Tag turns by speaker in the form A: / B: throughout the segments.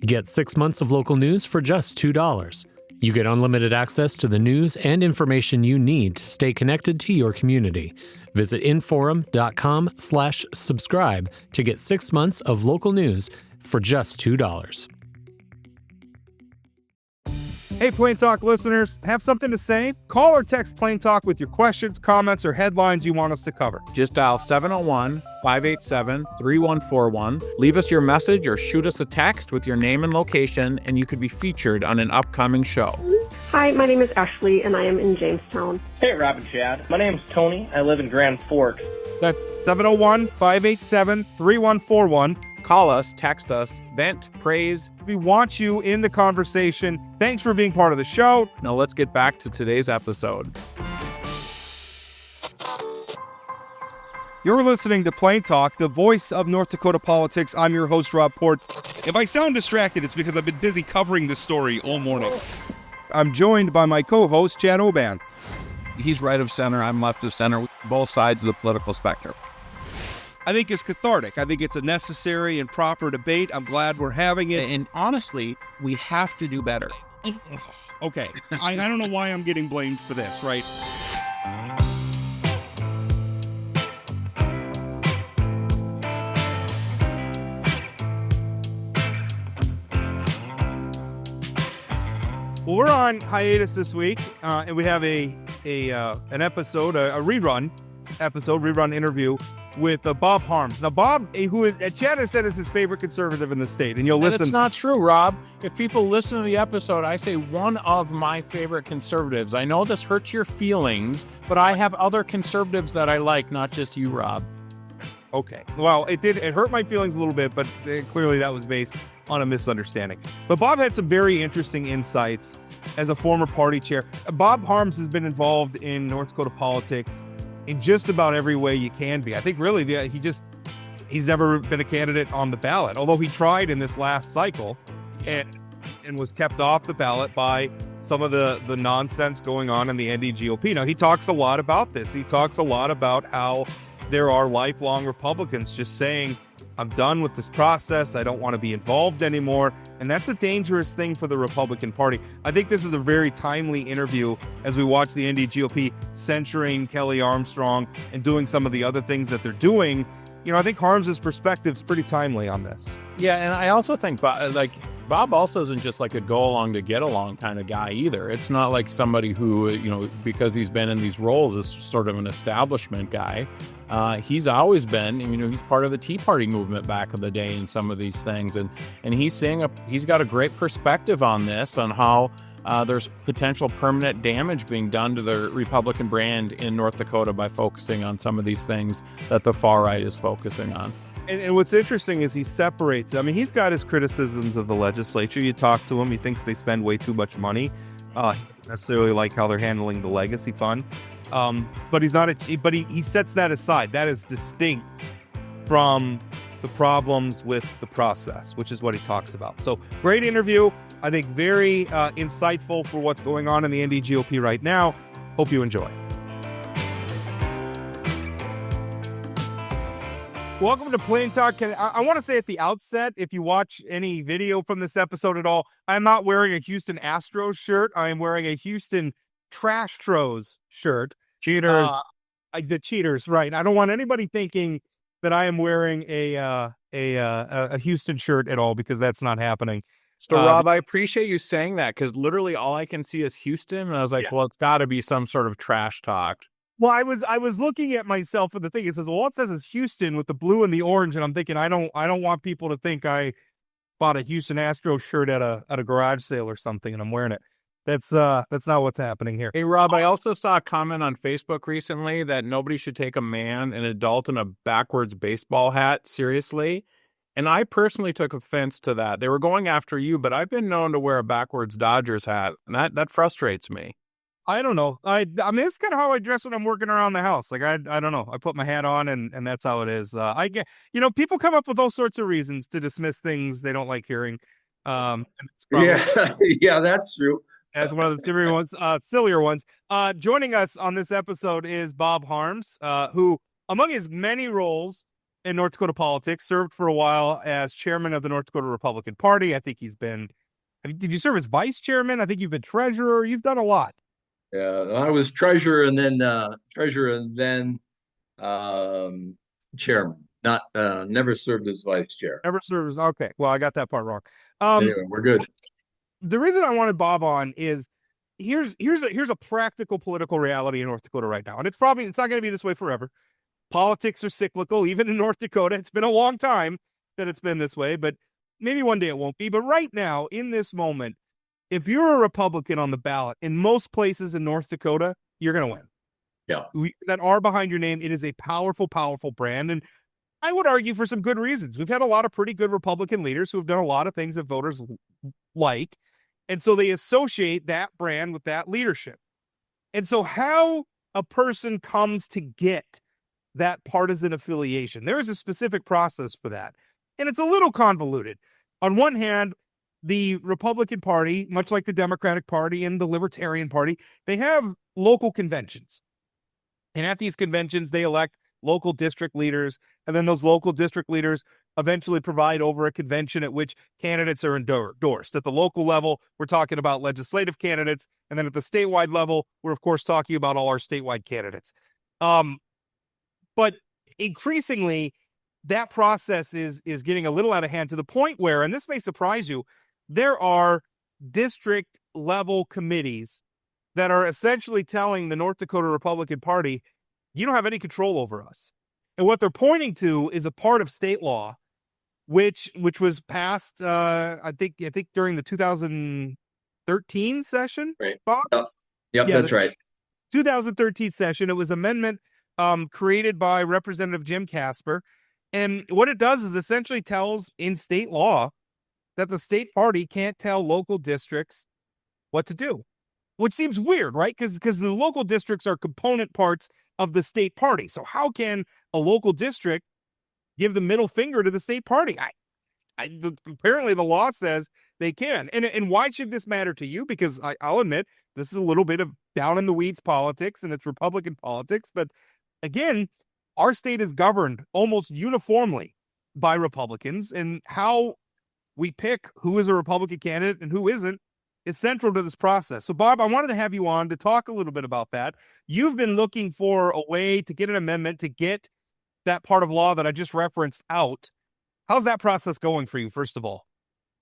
A: Get 6 months of local news for just $2. You get unlimited access to the news and information you need to stay connected to your community. Visit inforum.com/subscribe to get 6 months of local news for just $2.
B: Hey, Plain Talk listeners, have something to say? Call or text Plain Talk with your questions, comments, or headlines you want us to cover.
C: Just dial 701-587-3141. Leave us your message or shoot us a text with your name and location, and you could be featured on an upcoming show.
D: Hi, my name is Ashley, and I am in Jamestown.
E: Hey, Rob and Chad. My name is Tony. I live in Grand Forks.
B: That's 701-587-3141.
C: Call us, text us, vent, praise.
B: We want you in the conversation. Thanks for being part of the show.
C: Now let's get back to today's episode.
B: You're listening to Plain Talk, the voice of North Dakota politics. I'm your host, Rob Port. If I sound distracted, it's because I've been busy covering this story all morning. I'm joined by my co-host, Chad Oban.
F: He's right of center, I'm left of center, both sides of the political spectrum.
B: I think it's cathartic. I think it's a necessary and proper debate. I'm glad we're having it.
F: And honestly, we have to do better.
B: Okay. I don't know why I'm getting blamed for this, right? Well, we're on hiatus this week, and we have an episode, a rerun interview with Bob Harms. Now, Bob, who Chad has said is his favorite conservative in the state, and you'll listen.
C: It's not true, Rob. If people listen to the episode, I say one of my favorite conservatives. I know this hurts your feelings, but I have other conservatives that I like, not just you, Rob.
B: Okay. Well, it hurt my feelings a little bit, but clearly that was based on a misunderstanding. But Bob had some very interesting insights as a former party chair. Bob Harms has been involved in North Dakota politics in just about every way you can be. I think really he's never been a candidate on the ballot, although he tried in this last cycle and was kept off the ballot by some of the nonsense going on in the NDGOP. Now, he talks a lot about this. He talks a lot about how there are lifelong Republicans just saying, I'm done with this process. I don't want to be involved anymore. And that's a dangerous thing for the Republican Party. I think this is a very timely interview as we watch the NDGOP censuring Kelly Armstrong and doing some of the other things that they're doing. You know, I think Harms' perspective is pretty timely on this.
C: Yeah, and I also think, Bob also isn't just like a go-along to get along kind of guy either. It's not like somebody who, because he's been in these roles is sort of an establishment guy. He's always been, he's part of the Tea Party movement back in the day and some of these things. And he's saying he's got a great perspective on this, on how there's potential permanent damage being done to the Republican brand in North Dakota by focusing on some of these things that the far right is focusing on.
B: And what's interesting is he separates. He's got his criticisms of the legislature. You talk to him, he thinks they spend way too much money. Necessarily like how they're handling the legacy fund. But he's not. But he sets that aside. That is distinct from the problems with the process, which is what he talks about. So great interview. I think very insightful for what's going on in the NDGOP right now. Hope you enjoy. Welcome to Plain Talk. I want to say at the outset, if you watch any video from this episode at all, I'm not wearing a Houston Astros shirt. I am wearing a Houston Trash Tros shirt.
C: Cheaters.
B: The cheaters, right. I don't want anybody thinking that I am wearing a Houston shirt at all, because that's not happening.
C: So, Rob, I appreciate you saying that, because literally all I can see is Houston. And I was like, well, it's got to be some sort of trash talk.
B: Well, I was looking at myself for the thing. It says, all it says is Houston with the blue and the orange. And I'm thinking, I don't want people to think I bought a Houston Astros shirt at a garage sale or something, and I'm wearing it. That's not what's happening here.
C: Hey, Rob, I also saw a comment on Facebook recently that nobody should take an adult in a backwards baseball hat seriously. And I personally took offense to that. They were going after you, but I've been known to wear a backwards Dodgers hat, and that frustrates me.
B: I don't know. I mean, it's kind of how I dress when I'm working around the house. Like, I don't know. I put my hat on and that's how it is. I get, people come up with all sorts of reasons to dismiss things they don't like hearing. And it's probably,
G: yeah, that's true.
B: That's one of the sillier ones. Joining us on this episode is Bob Harms, who, among his many roles, in North Dakota politics, served for a while as chairman of the North Dakota Republican Party. I think did you serve as vice chairman? I think you've been treasurer. You've done a lot.
G: Yeah, I was treasurer and then chairman. Not never served as vice chair.
B: Never served as, okay. Well, I got that part wrong.
G: Anyway, we're good.
B: The reason I wanted Bob on is here's a practical political reality in North Dakota right now. And it's not going to be this way forever. Politics are cyclical, even in North Dakota. It's been a long time that it's been this way, but maybe one day it won't be. But right now, in this moment, if you're a Republican on the ballot in most places in North Dakota, you're going to win.
G: Yeah.
B: That are behind your name. It is a powerful, powerful brand. And I would argue for some good reasons. We've had a lot of pretty good Republican leaders who have done a lot of things that voters like. And so they associate that brand with that leadership. And so how a person comes to get that partisan affiliation, there is a specific process for that. And it's a little convoluted. On one hand, the Republican Party, much like the Democratic Party and the Libertarian Party, they have local conventions. And at these conventions, they elect local district leaders, and then those local district leaders eventually provide over a convention at which candidates are endorsed. At the local level, we're talking about legislative candidates, and then at the statewide level, we're of course talking about all our statewide candidates. But increasingly, that process is getting a little out of hand to the point where, and this may surprise you, there are district level committees that are essentially telling the North Dakota Republican Party, you don't have any control over us. And what they're pointing to is a part of state law, which was passed, I think during the 2013 session.
G: Right.
B: Bob?
G: Yep, that's right.
B: 2013 session. It was amendment created by Representative Jim Casper. And what it does is essentially tells in state law that the state party can't tell local districts what to do, which seems weird, right? Because the local districts are component parts of the state party. So how can a local district give the middle finger to the state party? Apparently the law says they can. And why should this matter to you? Because I'll admit, this is a little bit of down in the weeds politics, and it's Republican politics. But again, our state is governed almost uniformly by Republicans, and how we pick who is a Republican candidate and who isn't is central to this process. So, Bob, I wanted to have you on to talk a little bit about that. You've been looking for a way to get an amendment to get that part of law that I just referenced out. How's that process going for you, first of all?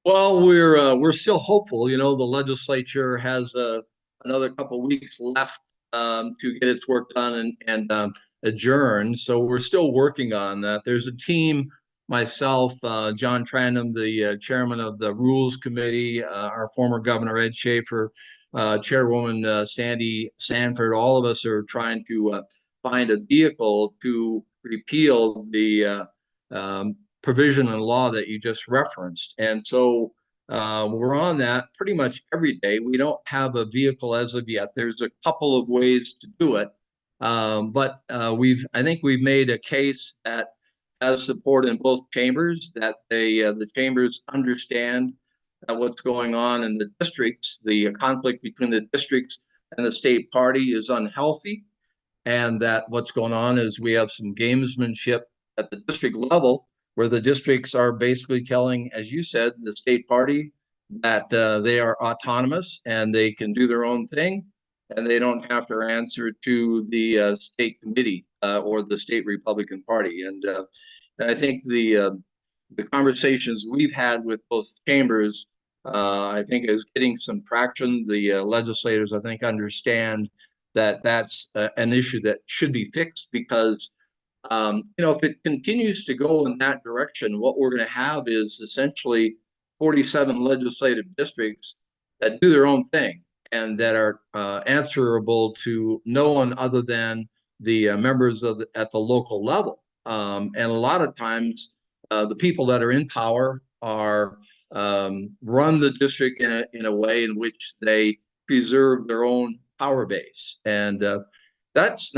G: Well, we're still hopeful. You know, the legislature has another couple of weeks left to get its work done and adjourn. So we're still working on that. There's a team. Myself, John Tranum, the chairman of the Rules Committee, our former Governor Ed Schaefer, Chairwoman Sandy Sanford, all of us are trying to find a vehicle to repeal the provision in law that you just referenced. And so we're on that pretty much every day. We don't have a vehicle as of yet. There's a couple of ways to do it. But I think we've made a case that has support in both chambers, that the chambers understand what's going on in the districts. The conflict between the districts and the state party is unhealthy, and that what's going on is we have some gamesmanship at the district level, where the districts are basically telling, as you said, the state party that they are autonomous and they can do their own thing, and they don't have to answer to the state committee or the state Republican Party. And I think the conversations we've had with both chambers, I think, is getting some traction. The legislators, I think, understand that that's an issue that should be fixed, because if it continues to go in that direction, what we're going to have is essentially 47 legislative districts that do their own thing and that are answerable to no one other than the members at the local level. And a lot of times, the people that are in power are run the district in a way in which they preserve their own power base, and that's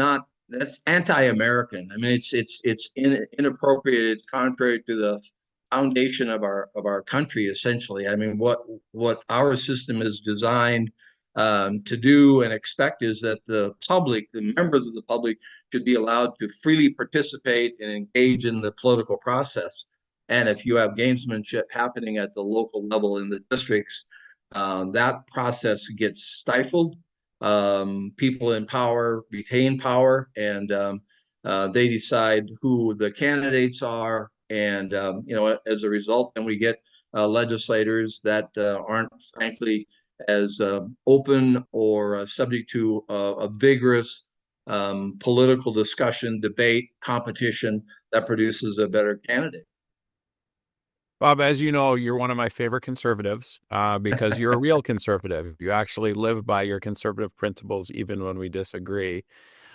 G: anti-American. I mean, it's inappropriate. It's contrary to the foundation of our country, essentially. I mean, what our system is designed to do and expect is that the public, the members of the public, should be allowed to freely participate and engage in the political process. And if you have gamesmanship happening at the local level in the districts, that process gets stifled. People in power retain power, and they decide who the candidates are. And as a result, then we get legislators that aren't, frankly, as open or subject to a vigorous political discussion, debate, competition that produces a better candidate.
C: Bob, as you know, you're one of my favorite conservatives because you're a real conservative. You actually live by your conservative principles, even when we disagree.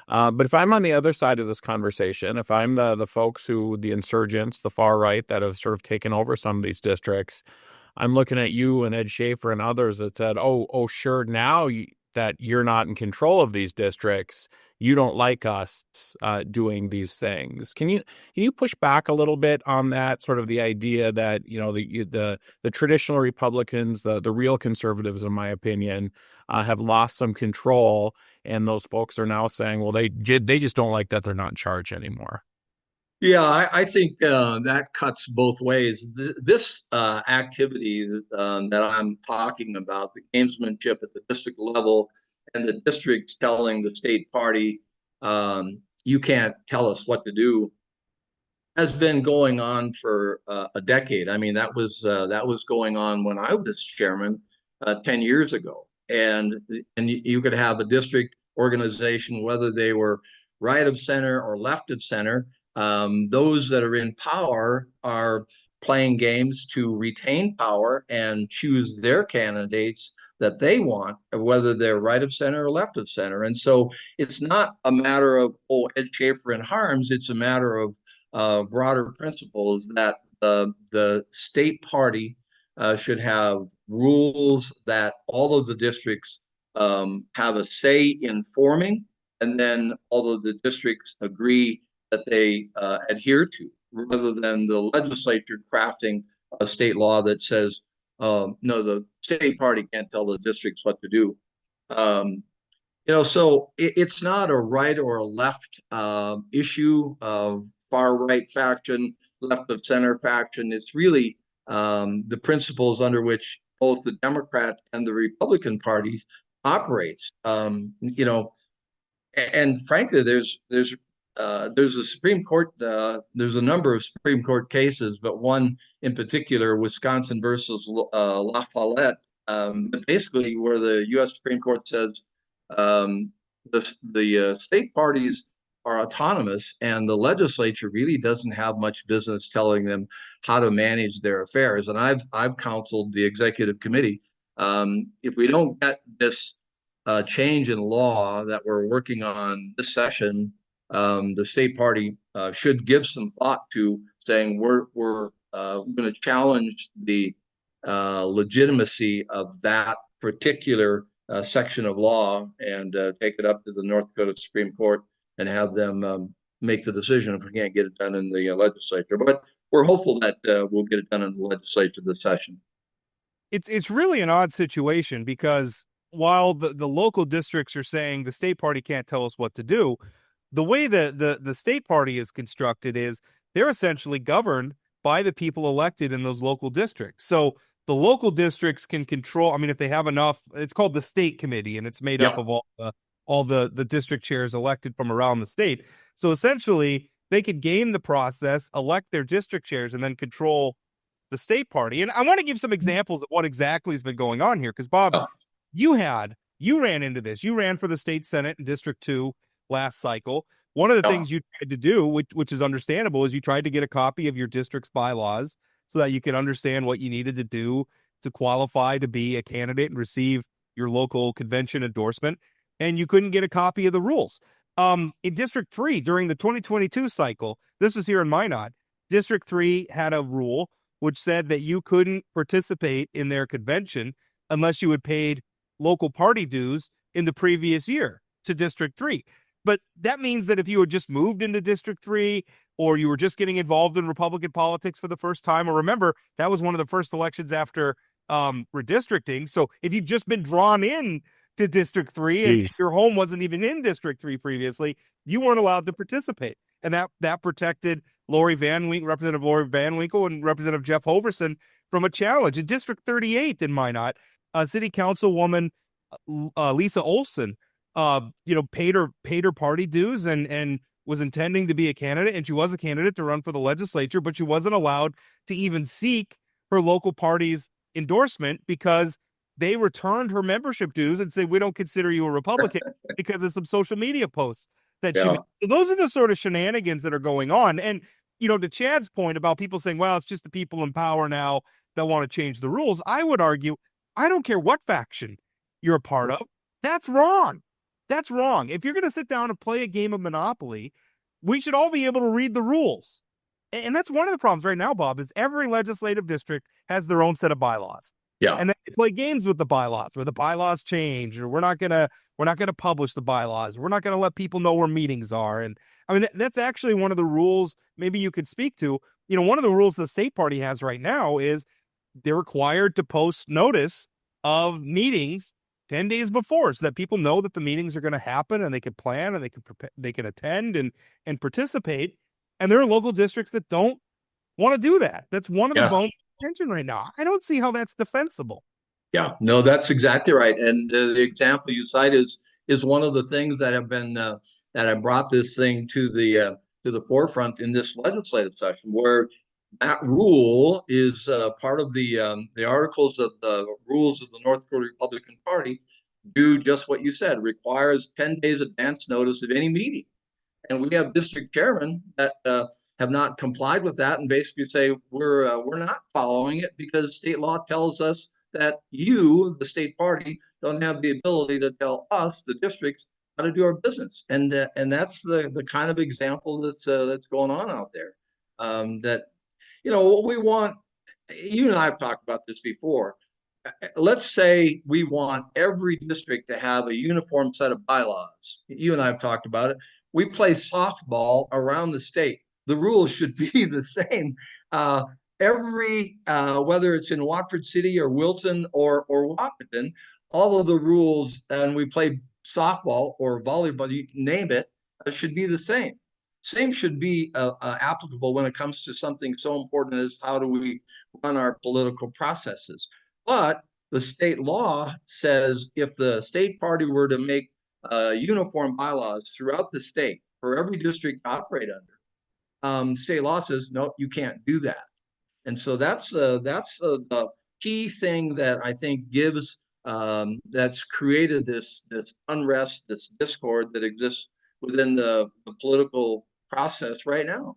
C: But if I'm on the other side of this conversation, if I'm the folks the insurgents, the far right that have sort of taken over some of these districts, I'm looking at you and Ed Schaefer and others that said, oh, sure, now that you're not in control of these districts, you don't like us doing these things. Can you push back a little bit on that, sort of the idea that, the traditional Republicans, the real conservatives, in my opinion, have lost some control, and those folks are now saying, well, they just don't like that they're not in charge anymore?
G: Yeah, I think that cuts both ways. This activity that I'm talking about, the gamesmanship at the district level, and the districts telling the state party, you can't tell us what to do, has been going on for a decade. I mean, that was going on when I was chairman 10 years ago. And you could have a district organization, whether they were right of center or left of center. Those that are in power are playing games to retain power and choose their candidates that they want, whether they're right of center or left of center. And so it's not a matter of, Ed Schaefer and Harms. It's a matter of broader principles that the state party should have rules that all of the districts have a say in forming, and then all of the districts agree that they adhere to, rather than the legislature crafting a state law that says, no, the state party can't tell the districts what to do. So it's not a right or a left issue of far right faction, left of center faction. It's really the principles under which both the Democrat and the Republican parties operates. And frankly, there's a Supreme Court. There's a number of Supreme Court cases, but one in particular, Wisconsin versus La Follette, basically where the U.S. Supreme Court says the state parties are autonomous, and the legislature really doesn't have much business telling them how to manage their affairs. And I've counseled the executive committee, if we don't get this change in law that we're working on this session, the state party should give some thought to saying we're going to challenge the legitimacy of that particular section of law and take it up to the North Dakota Supreme Court and have them make the decision if we can't get it done in the legislature. But we're hopeful that we'll get it done in the legislature this session.
B: It's really an odd situation, because while the local districts are saying the state party can't tell us what to do, the way the state party is constructed is they're essentially governed by the people elected in those local districts. So the local districts can control. I mean, if they have enough, it's called the state committee, and it's made up of all the district chairs elected from around the state. So essentially, they could game the process, elect their district chairs, and then control the state party. And I want to give some examples of what exactly has been going on here, because Bob, you ran into this. You ran for the state senate in District 2 last cycle. One of the things you tried to do, which is understandable, is you tried to get a copy of your district's bylaws so that you could understand what you needed to do to qualify to be a candidate and receive your local convention endorsement. And you couldn't get a copy of the rules. In District 3, during the 2022 cycle, this was here in Minot, District 3 had a rule which said that you couldn't participate in their convention unless you had paid local party dues in the previous year to District 3. But that means that if you had just moved into District 3, or you were just getting involved in Republican politics for the first time, or remember, that was one of the first elections after redistricting. So if you've just been drawn in to District 3, and
A: Jeez.
B: your home wasn't even in District 3 previously, you weren't allowed to participate. And that protected Representative Lori Van Winkle and Representative Jeff Hoverson from a challenge. In District 38 in Minot, City Councilwoman Lisa Olson, paid her party dues and was intending to be a candidate, and she was a candidate to run for the legislature, but she wasn't allowed to even seek her local party's endorsement because they returned her membership dues and said, we don't consider you a Republican because of some social media posts that she made. So those are the sort of shenanigans that are going on. And, to Chad's point about people saying, well, it's just the people in power now that want to change the rules. I would argue, I don't care what faction you're a part of. That's wrong. That's wrong. If you're going to sit down and play a game of Monopoly, we should all be able to read the rules. And that's one of the problems right now, Bob, is every legislative district has their own set of bylaws.
G: Yeah.
B: And they play games with the bylaws where the bylaws change, or we're not gonna publish the bylaws. We're not gonna let people know where meetings are. And I mean, that's actually one of the rules maybe you could speak to. One of the rules the state party has right now is they're required to post notice of meetings 10 days before so that people know that the meetings are going to happen and they can plan and they can attend and participate. And there are local districts that don't want to do that. That's one of the bones of tension right now. I don't see how that's defensible.
G: Yeah, no, that's exactly right. And the example you cite is one of the things that have been that have brought this thing to the forefront in this legislative session, where that rule is part of the articles of the rules of the North Dakota Republican Party. Do just what you said, requires 10 days advance notice of any meeting. And we have district chairmen that have not complied with that and basically say we're not following it because state law tells us that you, the state party, don't have the ability to tell us, the districts, how to do our business. And that's the kind of example that's going on out there. That what we want. You and I have talked about this before. Let's say we want every district to have a uniform set of bylaws. You and I have talked about it. We play softball around the state. The rules should be the same. Whether it's in Watford City or Wilton or Wahpeton, all of the rules, and we play softball or volleyball, you name it, should be the same. Same should be applicable when it comes to something so important as how do we run our political processes. But the state law says if the state party were to make uniform bylaws throughout the state for every district to operate under, state law says, no, you can't do that. And so that's the key thing that I think gives that's created this unrest, this discord that exists within the political process right now.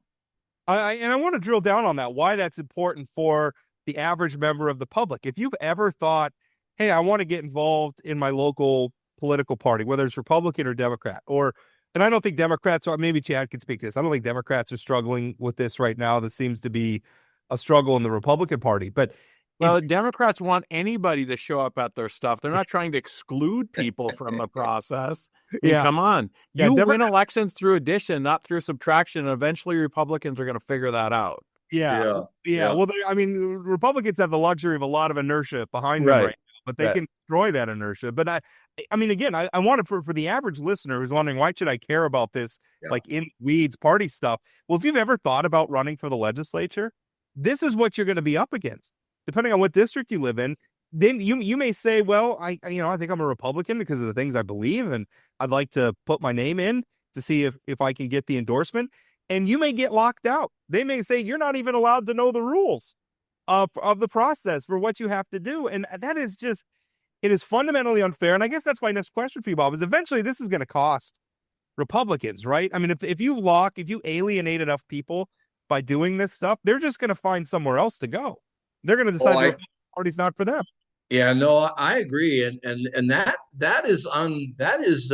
B: I want to drill down on that, why that's important for the average member of the public. If you've ever thought, hey, I want to get involved in my local political party, whether it's Republican or Democrat, and I don't think Democrats, or maybe Chad can speak to this, I don't think Democrats are struggling with this right now. This seems to be a struggle in the Republican Party. But
C: well, Democrats want anybody to show up at their stuff. They're not trying to exclude people from the process.
B: Yeah.
C: Come on.
B: Yeah,
C: You win elections through addition, not through subtraction. And eventually Republicans are going to figure that out.
B: Yeah. Well, Republicans have the luxury of a lot of inertia behind them right now, but they can destroy that inertia. But I mean, again, I wanted for the average listener who's wondering, why should I care about this, like in weeds party stuff? Well, if you've ever thought about running for the legislature, this is what you're going to be up against. Depending on what district you live in, then you may say, well, I think I'm a Republican because of the things I believe, and I'd like to put my name in to see if I can get the endorsement. And you may get locked out. They may say you're not even allowed to know the rules of the process for what you have to do. And that is just, it is fundamentally unfair. And I guess that's my next question for you, Bob, is eventually this is going to cost Republicans, right? I mean, if you alienate enough people by doing this stuff, they're just going to find somewhere else to go. They're going to decide the party's not for them.
G: Yeah, no, I agree, and that is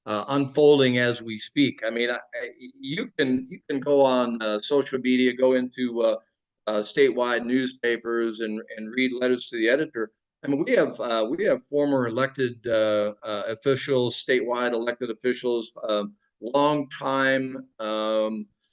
G: unfolding as we speak. I mean, you can go on social media, go into statewide newspapers, and read letters to the editor. I mean, we have former elected officials, statewide elected officials, long time,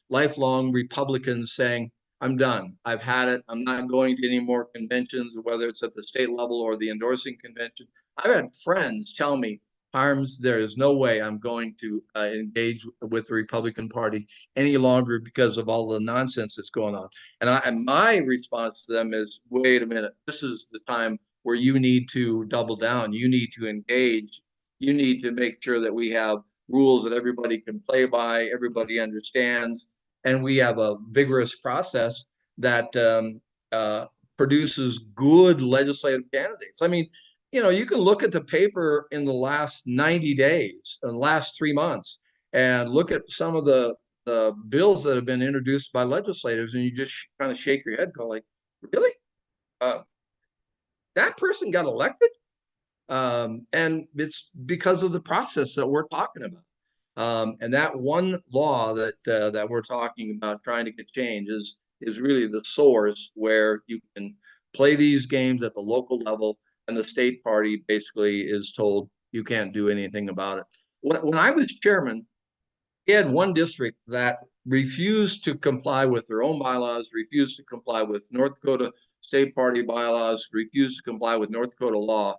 G: lifelong Republicans saying, I'm done. I've had it. I'm not going to any more conventions, whether it's at the state level or the endorsing convention. I've had friends tell me, Harms, there is no way I'm going to engage with the Republican Party any longer because of all the nonsense that's going on. And my response to them is, wait a minute, this is the time where you need to double down. You need to engage. You need to make sure that we have rules that everybody can play by, everybody understands, and we have a vigorous process that produces good legislative candidates. I mean, you can look at the paper in the last 90 days, in the last 3 months, and look at some of the bills that have been introduced by legislators, and you just kind of shake your head, go like, really? That person got elected? And it's because of the process that we're talking about. And that one law that we're talking about trying to get changed is really the source where you can play these games at the local level, and the state party basically is told you can't do anything about it. When I was chairman, we had one district that refused to comply with their own bylaws, refused to comply with North Dakota state party bylaws, refused to comply with North Dakota law.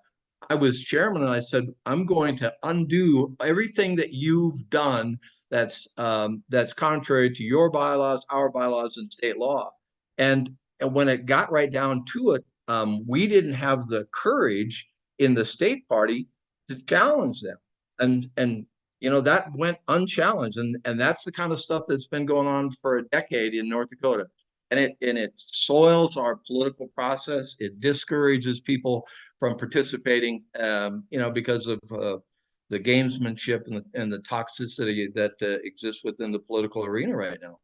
G: I was chairman and I said, I'm going to undo everything that you've done that's contrary to your bylaws, our bylaws, and state law. And when it got right down to it, we didn't have the courage in the state party to challenge them. And that went unchallenged. And that's the kind of stuff that's been going on for a decade in North Dakota. And it soils our political process. It discourages people from participating, because of the gamesmanship and the toxicity that exists within the political arena right now.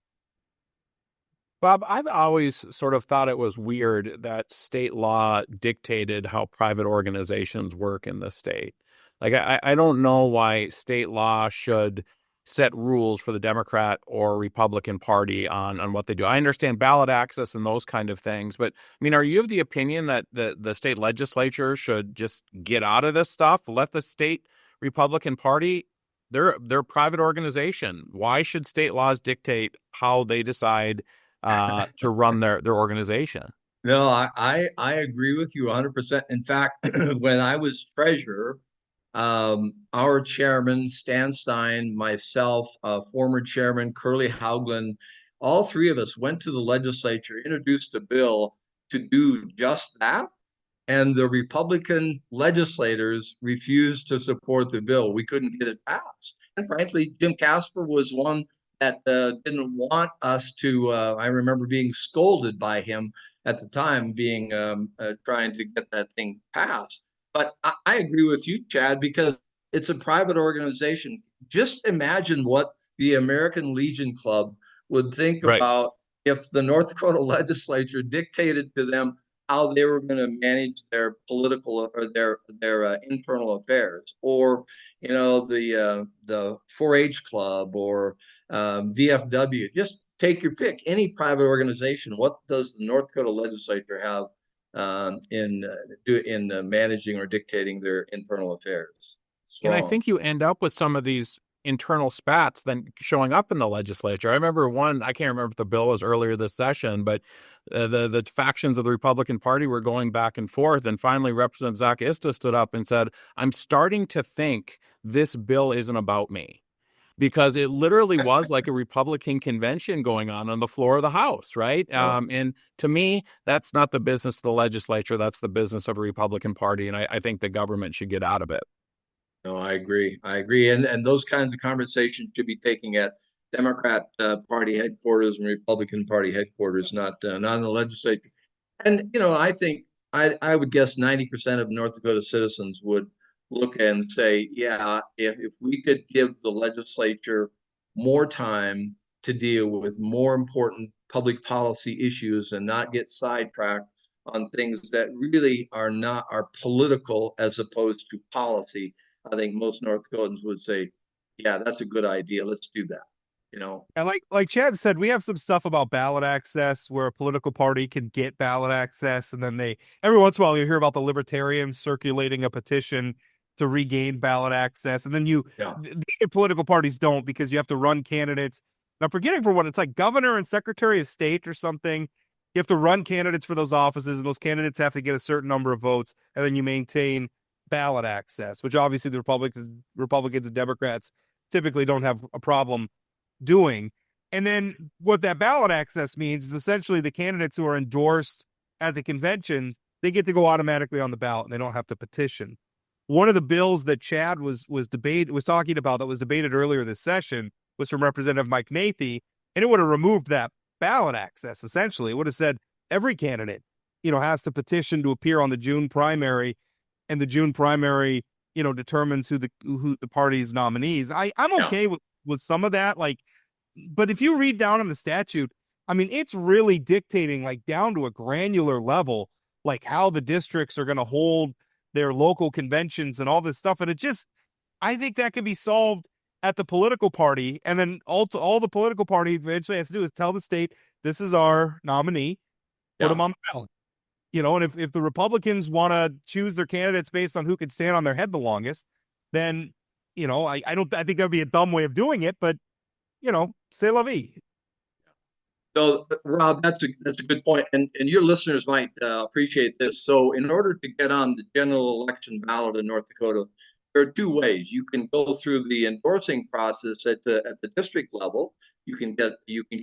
C: Bob, I've always sort of thought it was weird that state law dictated how private organizations work in the state. Like, I don't know why state law should set rules for the Democrat or Republican Party on what they do. I understand ballot access and those kind of things, but I mean, are you of the opinion that the state legislature should just get out of this stuff? Let the state Republican Party, they're a private organization. Why should state laws dictate how they decide to run their organization?
G: No, I agree with you 100%. In fact, when I was treasurer, our chairman, Stan Stein, myself, former chairman, Curly Hauglin, all three of us went to the legislature, introduced a bill to do just that. And the Republican legislators refused to support the bill. We couldn't get it passed. And frankly, Jim Casper was one that didn't want us to, I remember being scolded by him at the time, trying to get that thing passed. But I agree with you, Chad, because it's a private organization. Just imagine what the American Legion Club would think about if the North Dakota legislature dictated to them how they were going to manage their political or their internal affairs, or the 4-H club or VFW. Just take your pick. Any private organization. What does the North Dakota legislature have in managing or dictating their internal affairs?
C: And I think you end up with some of these internal spats then showing up in the legislature. I remember one, I can't remember if the bill was earlier this session, but the factions of the Republican Party were going back and forth. And finally, Representative Zach Ista stood up and said, I'm starting to think this bill isn't about me. Because it literally was like a Republican convention going on the floor of the House, right? And to me, that's not the business of the legislature. That's the business of a Republican Party. And I think the government should get out of it.
G: No, I agree. And those kinds of conversations should be taking at Democrat Party headquarters and Republican Party headquarters, not in the legislature. And, I think I would guess 90% of North Dakota citizens would look and say, yeah, if we could give the legislature more time to deal with more important public policy issues and not get sidetracked on things that really are political as opposed to policy, I think most North Dakotans would say, yeah, that's a good idea. Let's do that.
B: And like Chad said, we have some stuff about ballot access where a political party can get ballot access, and then every once in a while you hear about the libertarians circulating a petition to regain ballot access, and then the political parties don't, because you have to run candidates I'm forgetting for what it's like, governor and secretary of state or something. You have to run candidates for those offices, and those candidates have to get a certain number of votes, and then you maintain ballot access, which obviously the Republicans and Democrats typically don't have a problem doing. And then what that ballot access means is essentially the candidates who are endorsed at the convention, they get to go automatically on the ballot and they don't have to petition. One of the bills that Chad was talking about that was debated earlier this session was from Representative Mike Nathy, and it would have removed that ballot access. Essentially, it would have said every candidate, has to petition to appear on the June primary, and the June primary, determines who the party's nominees. I'm okay with some of that, but if you read down in the statute, I mean, it's really dictating down to a granular level, how the districts are going to hold their local conventions and all this stuff. And I think that could be solved at the political party. And then all the political party eventually has to do is tell the state, this is our nominee, put them on the ballot. And if the Republicans want to choose their candidates based on who can stand on their head the longest, then, I think that'd be a dumb way of doing it, but, c'est la vie.
G: So, Rob, that's a good point, and your listeners might appreciate this. So, in order to get on the general election ballot in North Dakota, there are two ways. You can go through the endorsing process at the district level. You can get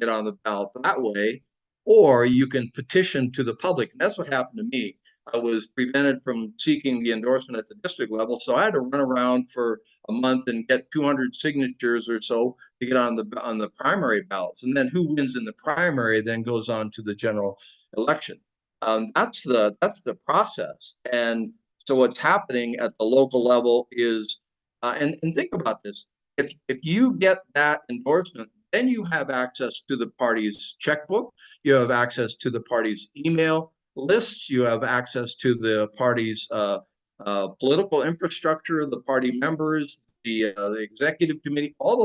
G: on the ballot that way, or you can petition to the public. And that's what happened to me. I was prevented from seeking the endorsement at the district level, so I had to run around for a month and get 200 signatures or so to get on the primary ballots. And then who wins in the primary then goes on to the general election. That's the process. And so what's happening at the local level is, and think about this: if you get that endorsement, then you have access to the party's checkbook, you have access to the party's email lists, you have access to the party's political infrastructure, the party members, the executive committee, all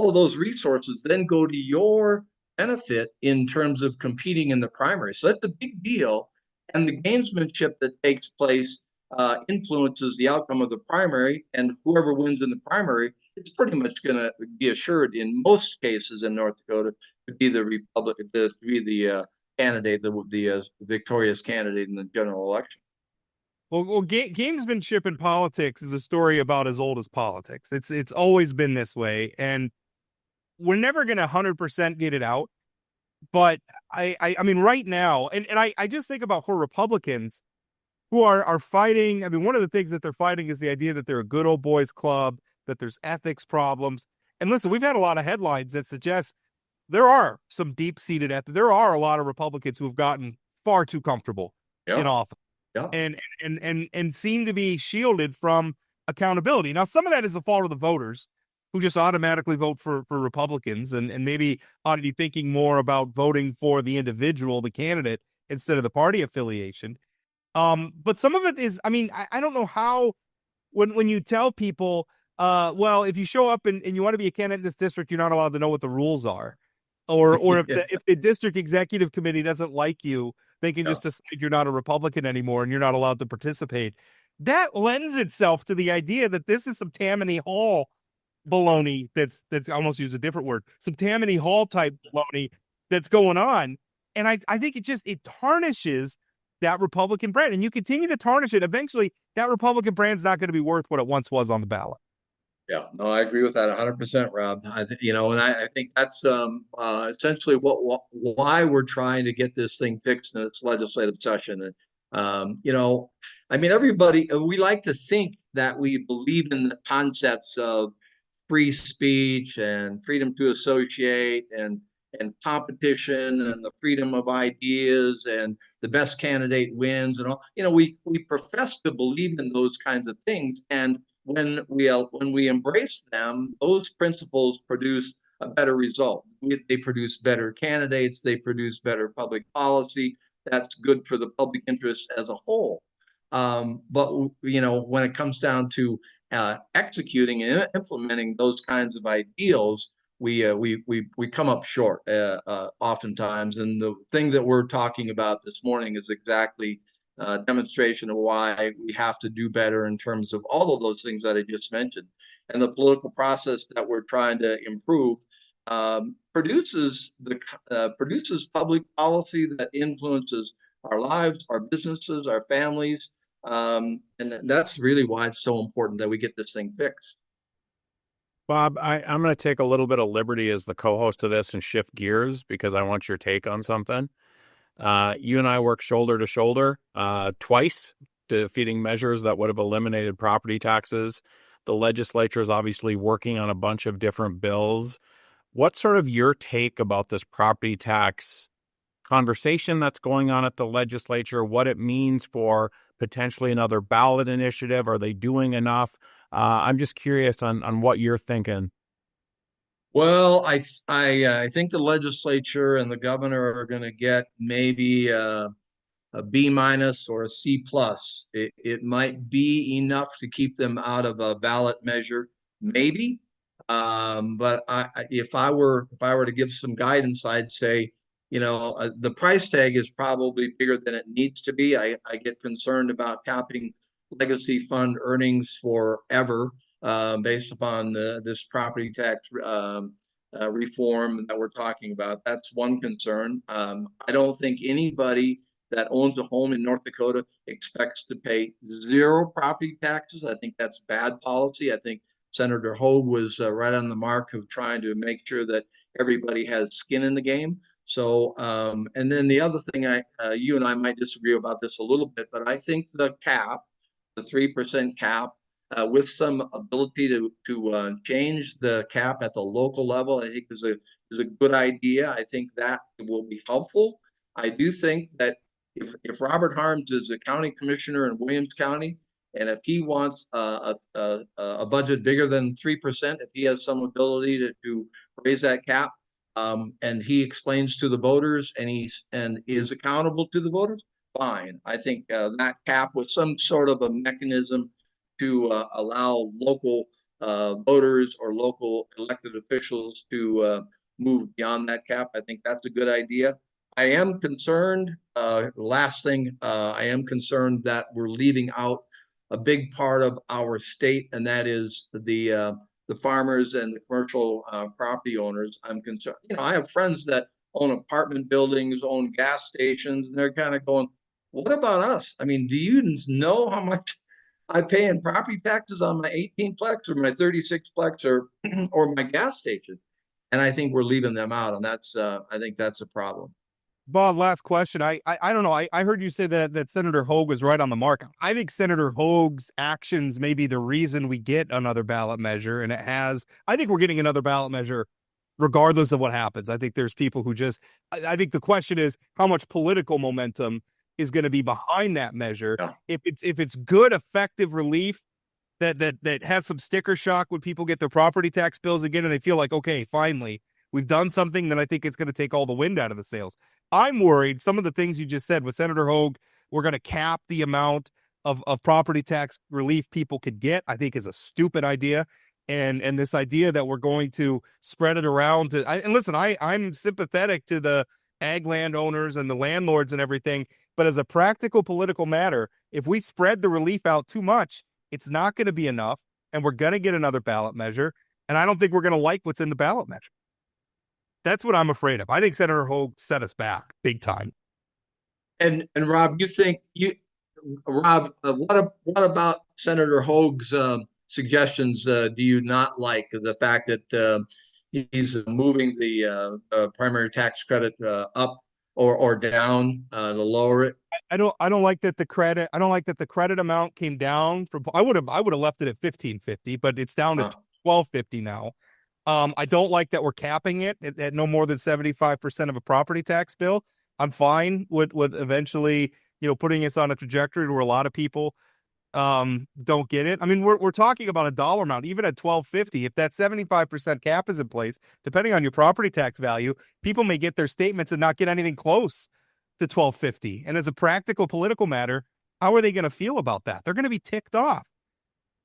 G: of those resources then go to your benefit in terms of competing in the primary. So that's a big deal. And the gamesmanship that takes place influences the outcome of the primary, and whoever wins in the primary, it's pretty much going to be assured in most cases in North Dakota to be the Republican, to be the candidate, the victorious candidate in the general election.
B: Well, gamesmanship in politics is a story about as old as politics. It's always been this way, and we're never going to 100% get it out. But I mean, right now, and I just think about for Republicans who are fighting. I mean, one of the things that they're fighting is the idea that they're a good old boys club, that there's ethics problems. And listen, we've had a lot of headlines that suggest there are some deep-seated ethics. There are a lot of Republicans who have gotten far too comfortable in office. Yeah. And seem to be shielded from accountability. Now, some of that is the fault of the voters who just automatically vote for Republicans and maybe ought to be thinking more about voting for the individual, the candidate, instead of the party affiliation. But some of it is, I mean, I don't know how, when you tell people, well, if you show up and you want to be a candidate in this district, you're not allowed to know what the rules are. Or if the district executive committee doesn't like you, they can just decide you're not a Republican anymore and you're not allowed to participate. That lends itself to the idea that this is some Tammany Hall baloney that's I almost use a different word, some Tammany Hall type baloney that's going on. And I think it tarnishes that Republican brand. And you continue to tarnish it, eventually that Republican brand's not going to be worth what it once was on the ballot.
G: Yeah, no, I agree with that 100%, Rob. And I think that's essentially why we're trying to get this thing fixed in this legislative session. And I mean, everybody, we like to think that we believe in the concepts of free speech and freedom to associate and competition and the freedom of ideas and the best candidate wins and all. We profess to believe in those kinds of things, and when we embrace them, those principles produce a better result. They produce better candidates. They produce better public policy. That's good for the public interest as a whole. But when it comes down to executing and implementing those kinds of ideals, we come up short oftentimes. And the thing that we're talking about this morning is exactly demonstration of why we have to do better in terms of all of those things that I just mentioned. And the political process that we're trying to improve produces public policy that influences our lives, our businesses, our families, and that's really why it's so important that we get this thing fixed.
C: Bob, I'm going to take a little bit of liberty as the co-host of this and shift gears because I want your take on something. You and I work shoulder to shoulder twice, defeating measures that would have eliminated property taxes. The legislature is obviously working on a bunch of different bills. What's sort of your take about this property tax conversation that's going on at the legislature, what it means for potentially another ballot initiative? Are they doing enough? I'm just curious on what you're thinking.
G: Well, I think the legislature and the governor are going to get maybe a B minus or a C plus. It might be enough to keep them out of a ballot measure, maybe. But if I were to give some guidance, I'd say, the price tag is probably bigger than it needs to be. I get concerned about capping legacy fund earnings forever based upon this property tax reform that we're talking about. That's one concern. I don't think anybody that owns a home in North Dakota expects to pay zero property taxes. I think that's bad policy. I think Senator Hogue was right on the mark of trying to make sure that everybody has skin in the game. So, and then the other thing, you and I might disagree about this a little bit, but I think the 3% cap, with some ability to change the cap at the local level, I think is a good idea. I think that will be helpful. I do think that if Robert Harms is a county commissioner in Williams County, and if he wants a budget bigger than 3%, if he has some ability to raise that cap, and he explains to the voters and is accountable to the voters, fine. I think that cap with some sort of a mechanism to allow local voters or local elected officials to move beyond that cap, I think that's a good idea. I am concerned, last thing, I am concerned that we're leaving out a big part of our state, and that is the farmers and the commercial property owners. I'm concerned. I have friends that own apartment buildings, own gas stations, and they're kind of going, what about us? I mean, do you know how much I pay in property taxes on my 18-plex or my 36-plex or my gas station? And I think we're leaving them out, and I think that's a problem.
B: Bob, last question. I don't know. I heard you say that Senator Hogue was right on the mark. I think Senator Hogue's actions may be the reason we get another ballot measure, and I think we're getting another ballot measure regardless of what happens. I think there's people who I think the question is how much political momentum is going to be behind that measure. Yeah. If it's good, effective relief that has some sticker shock when people get their property tax bills again and they feel like, okay, finally, we've done something, then I think it's going to take all the wind out of the sails. I'm worried some of the things you just said with Senator Hogue, we're going to cap the amount of property tax relief people could get, I think is a stupid idea. And this idea that we're going to spread it around and listen, I'm sympathetic to the ag landowners and the landlords and everything, but as a practical political matter, if we spread the relief out too much, it's not going to be enough, and we're going to get another ballot measure, and I don't think we're going to like what's in the ballot measure. That's what I'm afraid of. I think Senator Hogue set us back big time.
G: And Rob, what about Senator Hogue's suggestions? Do you not like the fact that he's moving the primary tax credit up or down to lower it?
B: I don't like that the credit. I don't like that the credit amount came down from. I would have left it at $1,550, but it's down to $1,250 now. I don't like that we're capping it at no more than 75% of a property tax bill. I'm fine with eventually, putting us on a trajectory where a lot of people don't get it. I mean, we're talking about a dollar amount, even at $1,250. If that 75% cap is in place, depending on your property tax value, people may get their statements and not get anything close to $1,250. And as a practical political matter, how are they going to feel about that? They're going to be ticked off.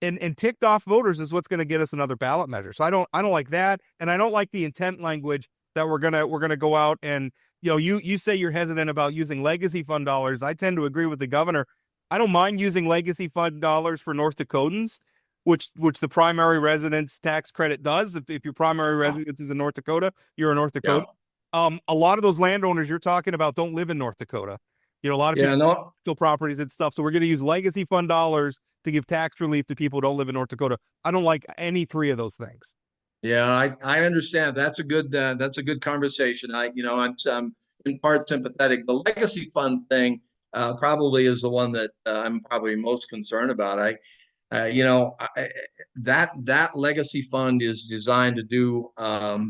B: And ticked off voters is what's going to get us another ballot measure. So I don't like that, and I don't like the intent language that we're gonna go out and you say you're hesitant about using legacy fund dollars. I tend to agree with the governor. I don't mind using legacy fund dollars for North Dakotans which the primary residence tax credit does. If your primary residence is in North Dakota, you're in North Dakota. A lot of those landowners you're talking about don't live in North Dakota. You know, a lot of people still properties and stuff. So we're going to use legacy fund dollars to give tax relief to people who don't live in North Dakota. I don't like any three of those things.
G: Yeah, I understand. That's a good conversation. I'm in part sympathetic. The legacy fund thing probably is the one that I'm probably most concerned about. That legacy fund is designed to do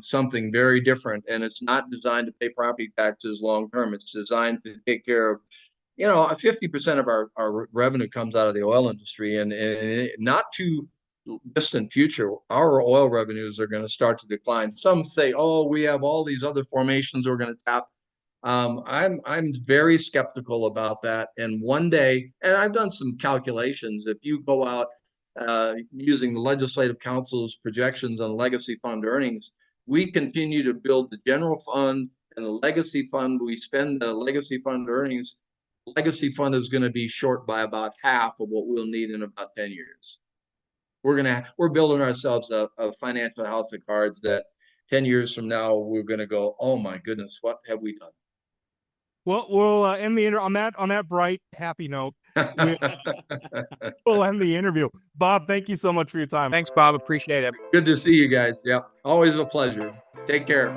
G: something very different, and it's not designed to pay property taxes long term. It's designed to take care of, 50% of our revenue comes out of the oil industry, and not too distant future, our oil revenues are going to start to decline. Some say, "Oh, we have all these other formations we're going to tap." I'm very skeptical about that. And one day, and I've done some calculations, if you go out using the Legislative Council's projections on legacy fund earnings, we continue to build the general fund and the legacy fund. We spend the legacy fund earnings. The legacy fund is going to be short by about half of what we'll need in about 10 years. We're building ourselves a financial house of cards that 10 years from now, we're going to go, oh my goodness, what have we done?
B: Well, we'll end the on that bright, happy note. We'll end the interview. Bob, thank you so much for your time.
C: Thanks, Bob. Appreciate it.
G: Good to see you guys. Yep. Always a pleasure. Take care.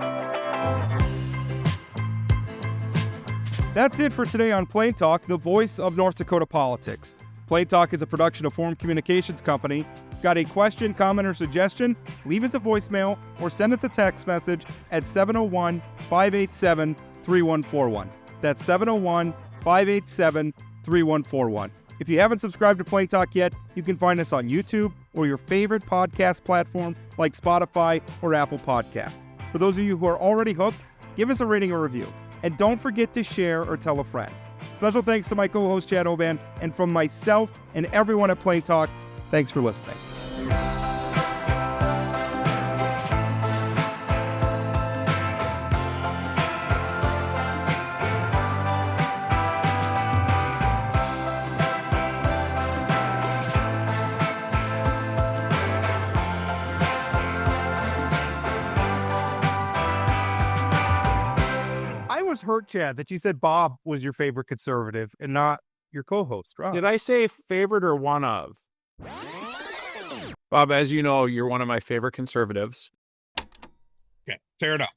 B: That's it for today on Plain Talk, the voice of North Dakota politics. Plain Talk is a production of Forum Communications Company. Got a question, comment, or suggestion? Leave us a voicemail or send us a text message at 701-587-3141. That's 701-587-3141. If you haven't subscribed to Plain Talk yet, you can find us on YouTube or your favorite podcast platform like Spotify or Apple Podcasts. For those of you who are already hooked, give us a rating or review. And don't forget to share or tell a friend. Special thanks to my co-host Chad Oban, and from myself and everyone at Plain Talk, thanks for listening. I was hurt, Chad, that you said Bob was your favorite conservative and not your co-host, Rob.
C: Did I say favorite or one of? Bob, as you know, you're one of my favorite conservatives.
B: Okay, fair enough.